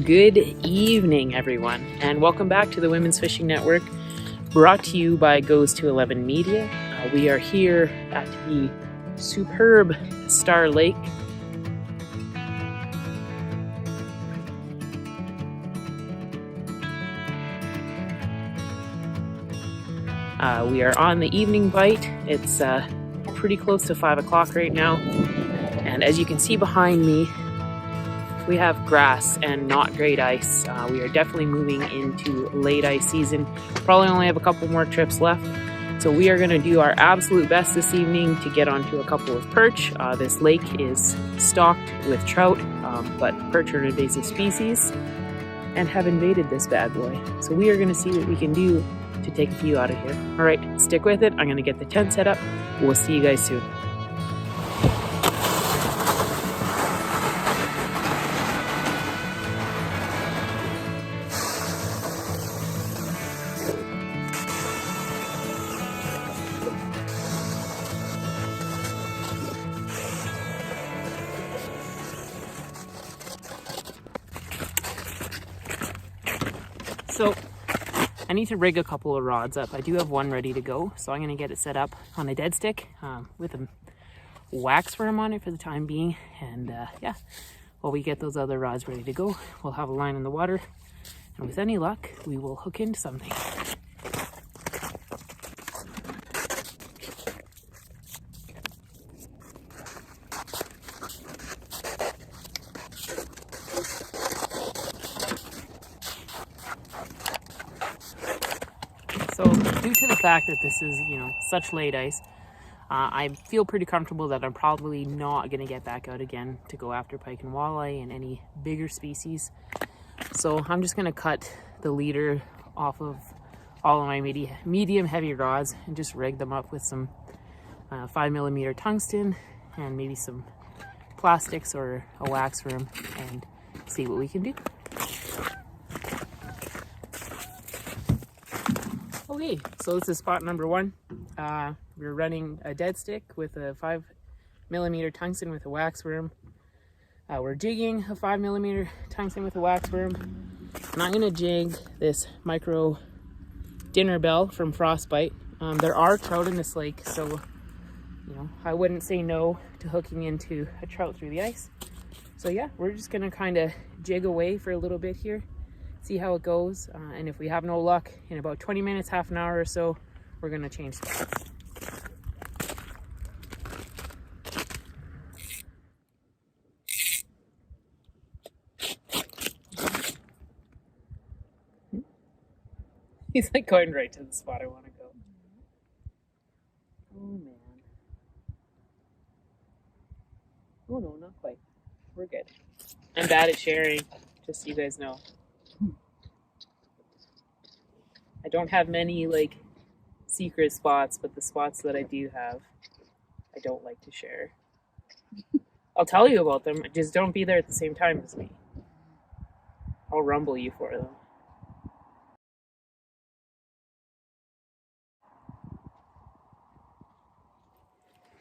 Good evening, everyone, and welcome back to the Women's Fishing Network, brought to you by Goes to 11 Media. We are here at the superb Star Lake. We are on the evening bite. It's pretty close to 5 o'clock right now, and as you can see behind me, we have grass and not great ice. We are definitely moving into late ice season. Probably only have a couple more trips left. So we are gonna do our absolute best this evening to get onto a couple of perch. This lake is stocked with trout, but perch are an invasive species and have invaded this bad boy. So we are gonna see what we can do to take a few out of here. All right, stick with it. I'm gonna get the tent set up. We'll see you guys soon. So I need to rig a couple of rods up. I do have one ready to go, so I'm going to get it set up on a dead stick with a wax worm on it for the time being. And yeah, while we get those other rods ready to go, we'll have a line in the water, and with any luck, we will hook into something. So due to the fact that this is, such late ice, I feel pretty comfortable that I'm probably not going to get back out again to go after pike and walleye and any bigger species. So I'm just going to cut the leader off of all of my medium heavy rods and just rig them up with some 5mm tungsten and maybe some plastics or a wax worm and see what we can do. Okay, so this is spot number one. We're running a dead stick with a 5mm tungsten with a wax worm. We're jigging a 5mm tungsten with a wax worm. And I'm gonna jig this micro dinner bell from Frostbite. There are trout in this lake, so I wouldn't say no to hooking into a trout through the ice. So yeah, we're just gonna kind of jig away for a little bit here, see how it goes, and if we have no luck, in about 20 minutes, half an hour or so, we're gonna change spots. He's like going right to the spot I want to go. Oh man. Oh no, not quite. We're good. I'm bad at sharing, just so you guys know. I don't have many secret spots, but the spots that I do have, I don't like to share. I'll tell you about them, just don't be there at the same time as me. I'll rumble you for them.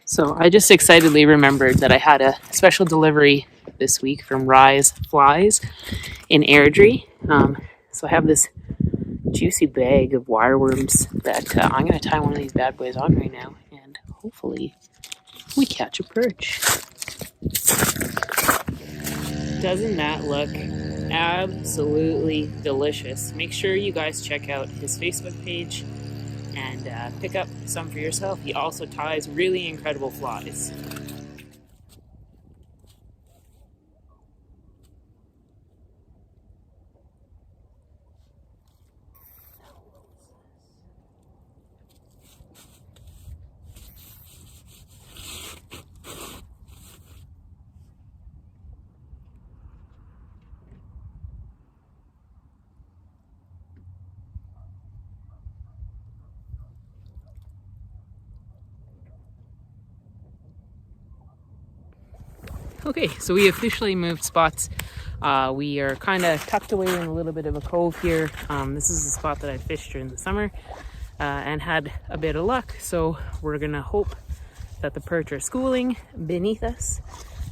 So I just excitedly remembered that I had a special delivery this week from Rise Flies in Airdrie. So I have this juicy bag of wireworms that I'm going to tie one of these bad boys on right now, and hopefully we catch a perch. Doesn't that look absolutely delicious? Make sure you guys check out his Facebook page and pick up some for yourself. He also ties really incredible flies. Okay, so we officially moved spots. We are kind of tucked away in a little bit of a cove here. This is the spot that I fished during the summer and had a bit of luck. So we're gonna hope that the perch are schooling beneath us.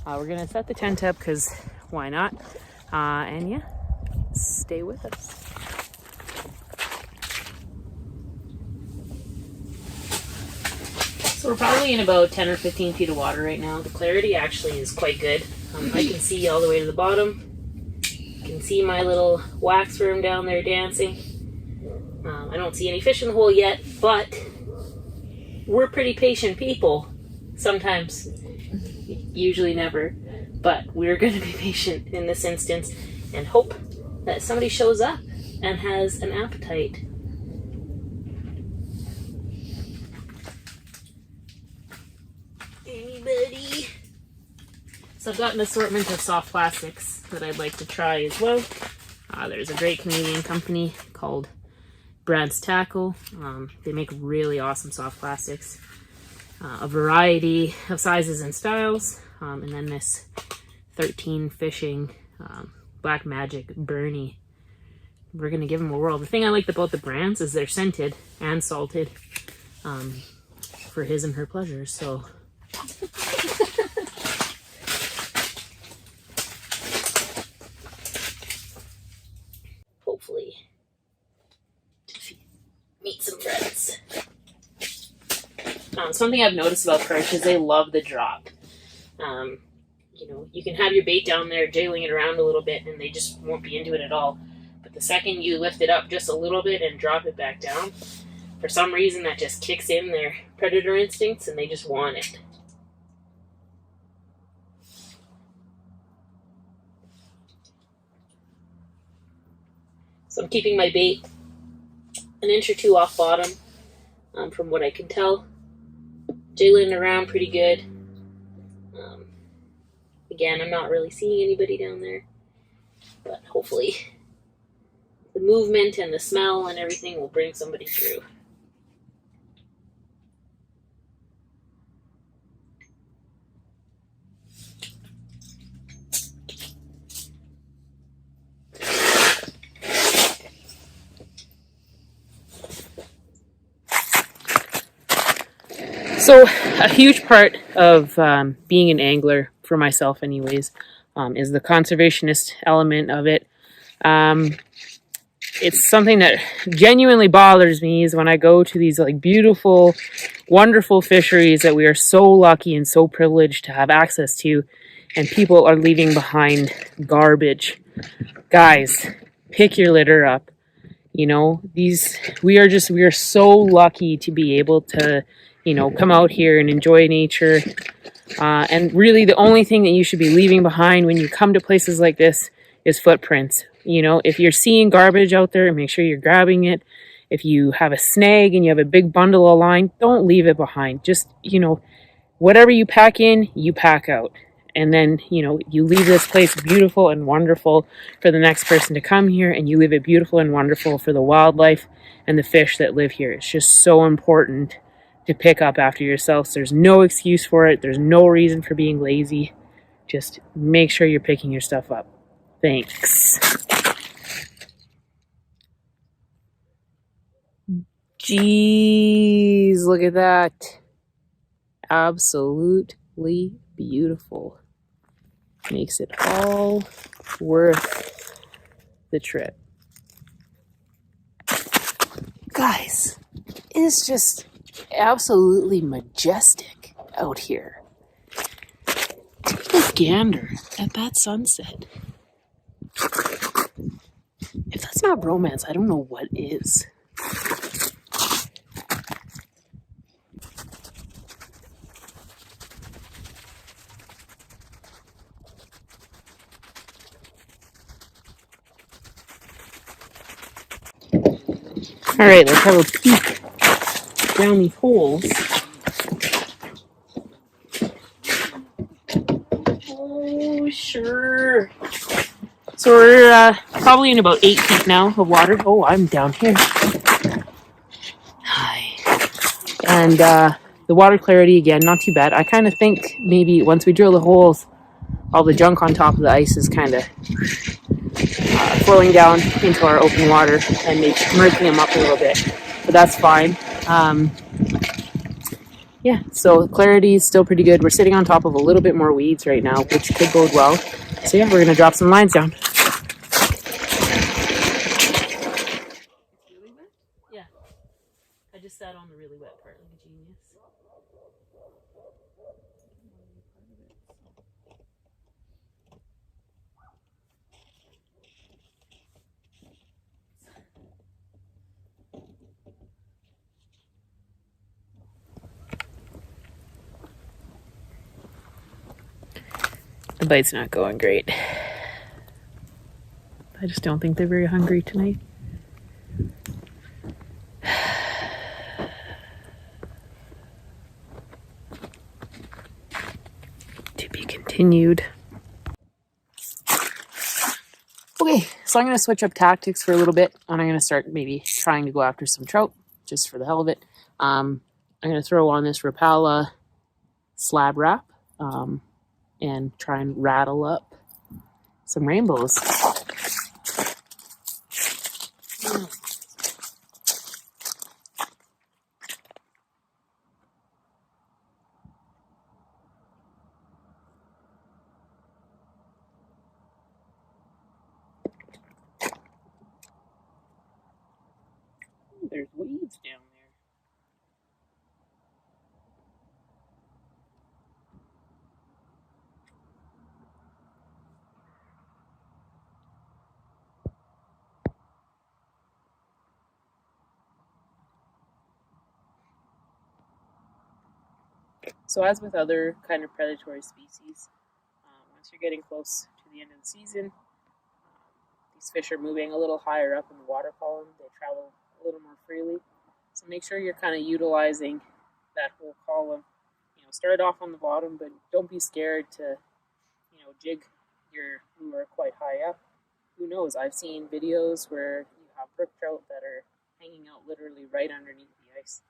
We're gonna set the tent up because why not? And yeah, Stay with us. So we're probably in about 10 or 15 feet of water right now. The clarity actually is quite good. I can see all the way to the bottom. You can see my little wax worm down there dancing. I don't see any fish in the hole yet, but we're pretty patient people. Sometimes, usually never, but we're going to be patient in this instance and hope that somebody shows up and has an appetite. Anybody? So I've got an assortment of soft plastics that I'd like to try as well. There's a great Canadian company called Brad's Tackle. They make really awesome soft plastics. A variety of sizes and styles. And then this 13 Fishing Black Magic Bernie. We're going to give them a whirl. The thing I like about the brands is they're scented and salted for his and her pleasure. So hopefully meet some friends. Something I've noticed about perch is they love the drop. You know, you can have your bait down there jiggling it around a little bit and they just won't be into it at all. But the second you lift it up just a little bit and drop it back down, for some reason that just kicks in their predator instincts and they just want it. So I'm keeping my bait an inch or two off bottom, from what I can tell. Jiggling around pretty good. Again, I'm not really seeing anybody down there, but hopefully the movement and the smell and everything will bring somebody through. So a huge part of being an angler, for myself anyways, is the conservationist element of it. It's something that genuinely bothers me is when I go to these like beautiful, wonderful fisheries that we are so lucky and so privileged to have access to, and people are leaving behind garbage. Guys, pick your litter up. You know, we are so lucky to be able to, you know, come out here and enjoy nature. And really the only thing that you should be leaving behind when you come to places like this is footprints. You know, if you're seeing garbage out there, make sure you're grabbing it. If you have a snag and you have a big bundle of line, don't leave it behind. Just, you know, whatever you pack in, you pack out. And then, you know, you leave this place beautiful and wonderful for the next person to come here, and you leave it beautiful and wonderful for the wildlife and the fish that live here. It's just so important to pick up after yourselves. There's no excuse for it. There's no reason for being lazy. Just make sure you're picking your stuff up. Thanks. Jeez, look at that. Absolutely beautiful. Makes it all worth the trip. Guys, it's just absolutely majestic out here. Take a gander at that sunset. If that's not romance, I don't know what is. All right, let's have a peek down these holes. Oh, sure. So we're probably in about 8 feet now of water. Oh, I'm down here. Hi. And the water clarity, again, not too bad. I kind of think maybe once we drill the holes, all the junk on top of the ice is kind of flowing down into our open water and maybe murking them up a little bit. But that's fine. Yeah, so clarity is still pretty good. We're sitting on top of a little bit more weeds right now, which could bode well. So yeah, we're going to drop some lines down. The bite's not going great. I just don't think they're very hungry tonight. To be continued. Okay, so I'm going to switch up tactics for a little bit, and I'm going to start maybe trying to go after some trout, just for the hell of it. I'm going to throw on this Rapala slab wrap and try and rattle up some rainbows. There's weeds down there. So as with other kind of predatory species, once you're getting close to the end of the season, these fish are moving a little higher up in the water column. They travel a little more freely. So make sure you're kind of utilizing that whole column. Start off on the bottom, but don't be scared to, jig your lure quite high up. Who knows? I've seen videos where you have brook trout that are hanging out literally right underneath the ice.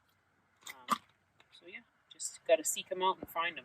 So yeah, just got to seek them out and find them.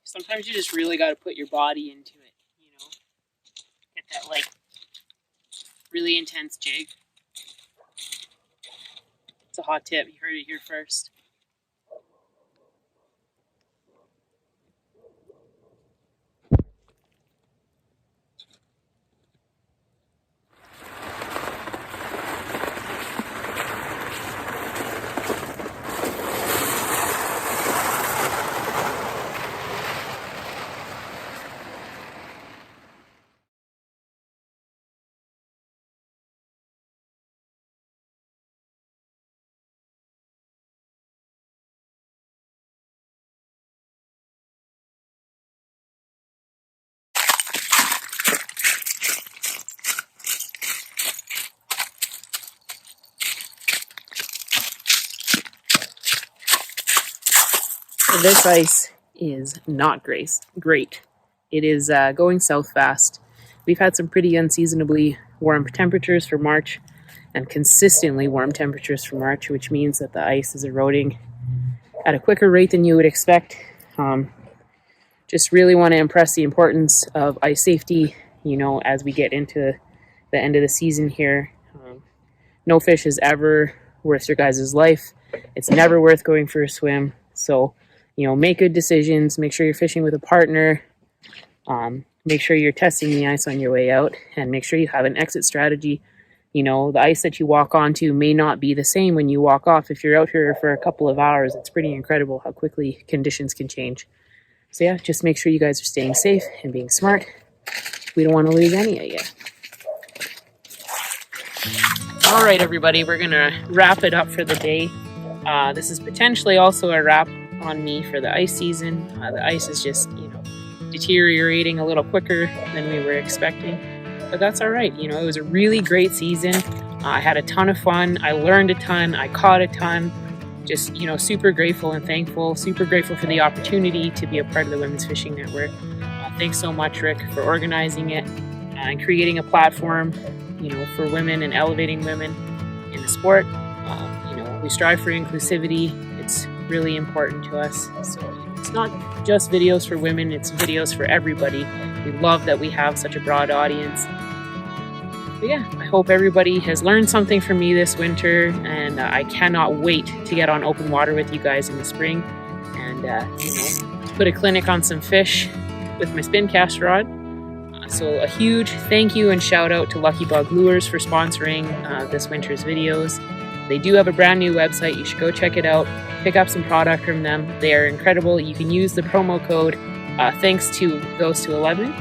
Sometimes you just really got to put your body into it, get that like really intense jig. It's a hot tip. You heard it here first. This ice is not great. It is going south fast. We've had some pretty unseasonably warm temperatures for March and consistently warm temperatures for March, which means that the ice is eroding at a quicker rate than you would expect. Just really want to impress the importance of ice safety, as we get into the end of the season here. No fish is ever worth your guys' life. It's never worth going for a swim. So, make good decisions. Make sure you're fishing with a partner. Make sure you're testing the ice on your way out, and make sure you have an exit strategy. The ice that you walk onto may not be the same when you walk off. If you're out here for a couple of hours, it's pretty incredible how quickly conditions can change. So yeah, just make sure you guys are staying safe and being smart. We don't want to lose any of you. All right, everybody, we're going to wrap it up for the day. This is potentially also a wrap on me for the ice season. The ice is just, deteriorating a little quicker than we were expecting. But that's all right. It was a really great season. I had a ton of fun. I learned a ton. I caught a ton. Just, super grateful and thankful. Super grateful for the opportunity to be a part of the Women's Fishing Network. Thanks so much, Rick, for organizing it and creating a platform, for women and elevating women in the sport. We strive for inclusivity. It's really important to us. So it's not just videos for women, it's videos for everybody. We love that we have such a broad audience. But yeah, I hope everybody has learned something from me this winter, and I cannot wait to get on open water with you guys in the spring and put a clinic on some fish with my spin cast rod. So a huge thank you and shout out to Lucky Bug Lures for sponsoring this winter's videos. They do have a brand new website. You should go check it out. Pick up some product from them. They are incredible. You can use the promo code thanks to 11.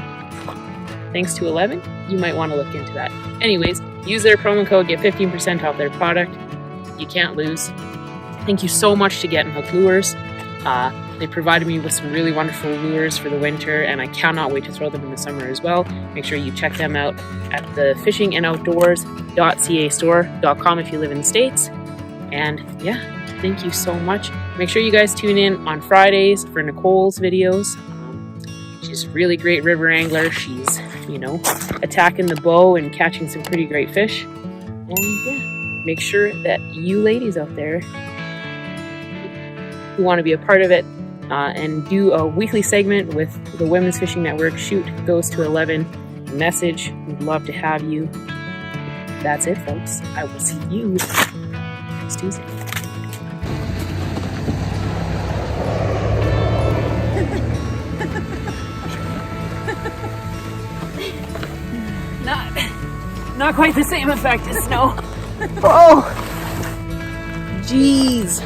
Thanks to 11. You might want to look into that. Anyways, use their promo code, get 15% off their product. You can't lose. Thank you so much to Get and Hook Lures. They provided me with some really wonderful lures for the winter, and I cannot wait to throw them in the summer as well. Make sure you check them out at the fishingandoutdoors.ca store.com if you live in the States. And yeah, thank you so much. Make sure you guys tune in on Fridays for Nicole's videos. She's a really great river angler. She's, attacking the bow and catching some pretty great fish. And yeah, make sure that you ladies out there who want to be a part of it and do a weekly segment with the Women's Fishing Network, shoot Goes to 11 message. We'd love to have you. That's it, folks. I will see you next Tuesday. Not quite the same effect as snow. Oh, jeez.